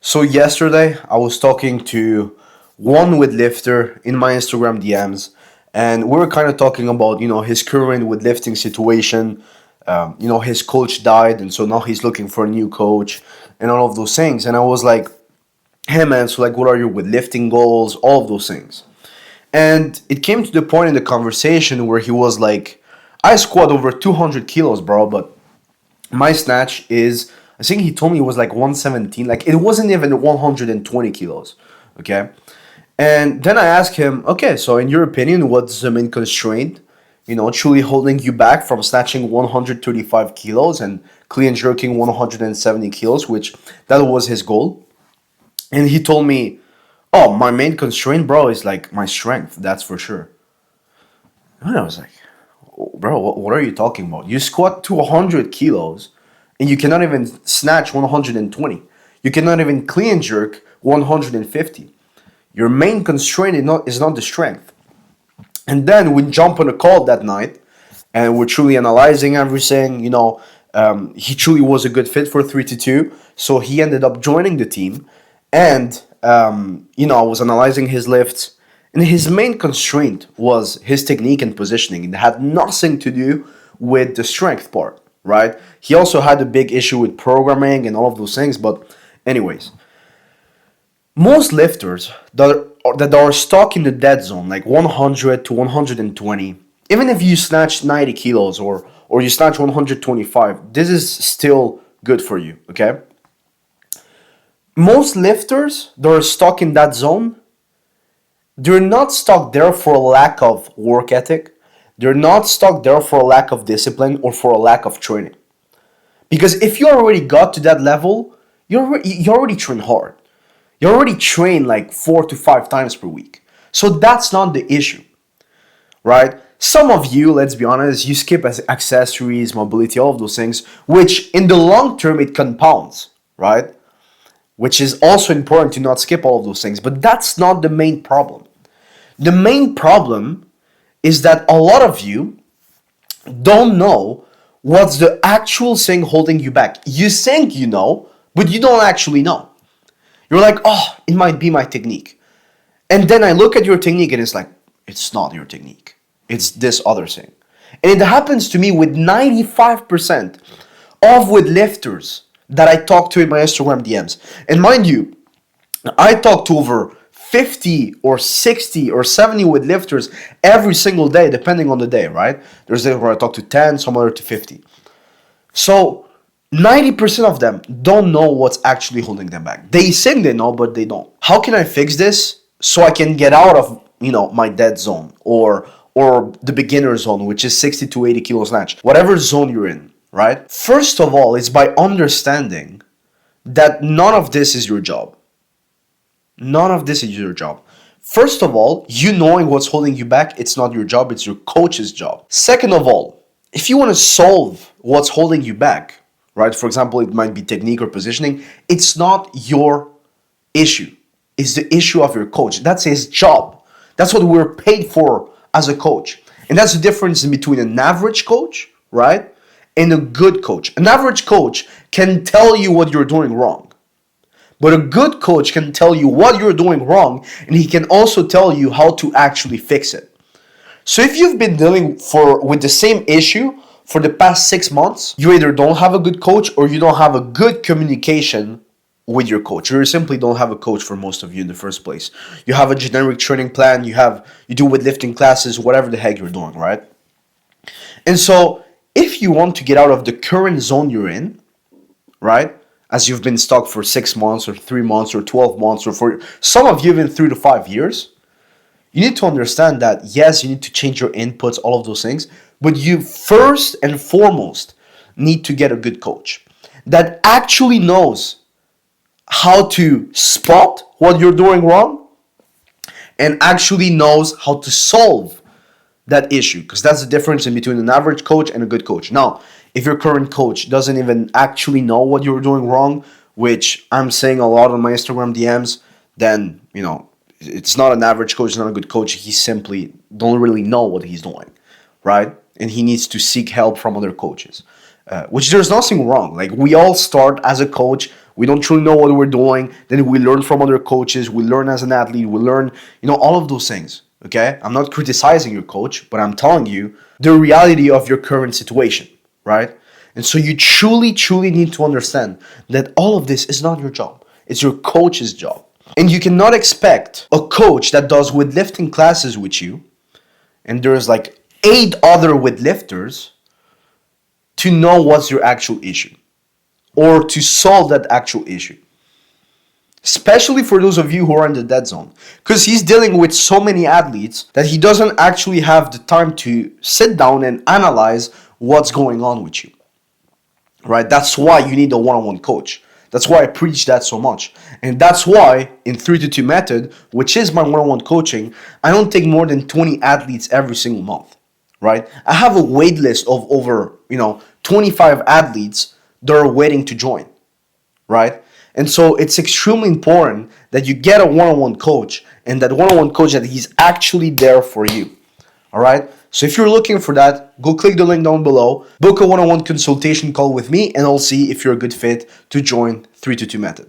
So yesterday I was talking to one weightlifter in my Instagram DMs, and we were kind of talking about his current weightlifting situation. His coach died, and so now he's looking for a new coach, and all of those things. And I was like, "Hey man, so like, what are your weightlifting goals? All of those things." And it came to the point in the conversation where he was like, "I squat over 200 kilos, bro, but my snatch is, I think he told me it was like 117, like it wasn't even 120 kilos." Okay. And then I asked him, okay, so in your opinion, what's the main constraint, truly holding you back from snatching 135 kilos and clean jerking 170 kilos, which that was his goal. And he told me, oh, my main constraint, bro, is like my strength, that's for sure. And I was like, bro, what are you talking about? You squat to 100 kilos and you cannot even snatch 120. You cannot even clean jerk 150. Your main constraint is not the strength. And then we jump on a call that night and we're truly analyzing everything. He truly was a good fit for 3 to 2. So he ended up joining the team. And, I was analyzing his lifts. And his main constraint was his technique and positioning. It had nothing to do with the strength part, right? He also had a big issue with programming and all of those things. But, anyways, most lifters that are stuck in the dead zone, like 100 to 120, even if you snatch 90 kilos or you snatch 125, this is still good for you, okay? Most lifters that are stuck in that zone, they're not stuck there for a lack of work ethic. They're not stuck there for a lack of discipline or for a lack of training. Because if you already got to that level, you already train hard. You already train like 4 to 5 times per week. So that's not the issue, right? Some of you, let's be honest, you skip accessories, mobility, all of those things, which in the long term it compounds, right? Which is also important to not skip all of those things. But that's not the main problem. The main problem is that a lot of you don't know what's the actual thing holding you back. You think you know, but you don't actually know. You're like, oh, it might be my technique. And then I look at your technique and it's like, it's not your technique. It's this other thing. And it happens to me with 95% of lifters that I talk to in my Instagram DMs. And mind you, I talk to over 50 or 60 or 70 lifters every single day, depending on the day, right? There's days where I talk to 10, some other to 50. So 90% of them don't know what's actually holding them back. They think they know, but they don't. How can I fix this so I can get out of, my dead zone or the beginner zone, which is 60 to 80 kilo snatch, whatever zone you're in, right? First of all, it's by understanding that none of this is your job. None of this is your job. First of all, you knowing what's holding you back, it's not your job, it's your coach's job. Second of all, if you want to solve what's holding you back, right? For example, it might be technique or positioning. It's not your issue. It's the issue of your coach. That's his job. That's what we're paid for as a coach. And that's the difference in between an average coach, right? And a good coach. An average coach can tell you what you're doing wrong. But a good coach can tell you what you're doing wrong, and he can also tell you how to actually fix it. So if you've been dealing with the same issue for the past 6 months, you either don't have a good coach or you don't have a good communication with your coach. You simply don't have a coach for most of you in the first place. You have a generic training plan, you do weightlifting classes, whatever the heck you're doing, right? And so if you want to get out of the current zone you're in, right? As you've been stuck for 6 months or 3 months or 12 months or for some of you even 3 to 5 years, you need to understand that yes, you need to change your inputs, all of those things, but you first and foremost need to get a good coach that actually knows how to spot what you're doing wrong and actually knows how to solve that issue, because that's the difference in between an average coach and a good coach. Now, if your current coach doesn't even actually know what you're doing wrong, which I'm saying a lot on my Instagram DMs, then, it's not an average coach, it's not a good coach. He simply don't really know what he's doing, right? And he needs to seek help from other coaches, which there's nothing wrong. Like, we all start as a coach We don't truly know what we're doing. Then we learn from other coaches. We learn as an athlete. We learn, all of those things. Okay? I'm not criticizing your coach, but I'm telling you the reality of your current situation, right? And so you truly, truly need to understand that all of this is not your job. It's your coach's job. And you cannot expect a coach that does weightlifting classes with you, and there's like 8 other weightlifters, to know what's your actual issue or to solve that actual issue. Especially for those of you who are in the dead zone. Because he's dealing with so many athletes that he doesn't actually have the time to sit down and analyze what's going on with you. Right? That's why you need a one-on-one coach. That's why I preach that so much. And that's why in 3-2 method, which is my one-on-one coaching, I don't take more than 20 athletes every single month. Right? I have a wait list of over, 25 athletes that are waiting to join. Right? And so it's extremely important that you get a one-on-one coach, and that one-on-one coach, that he's actually there for you. All right? So if you're looking for that, go click the link down below, book a one-on-one consultation call with me, and I'll see if you're a good fit to join 3-2 method.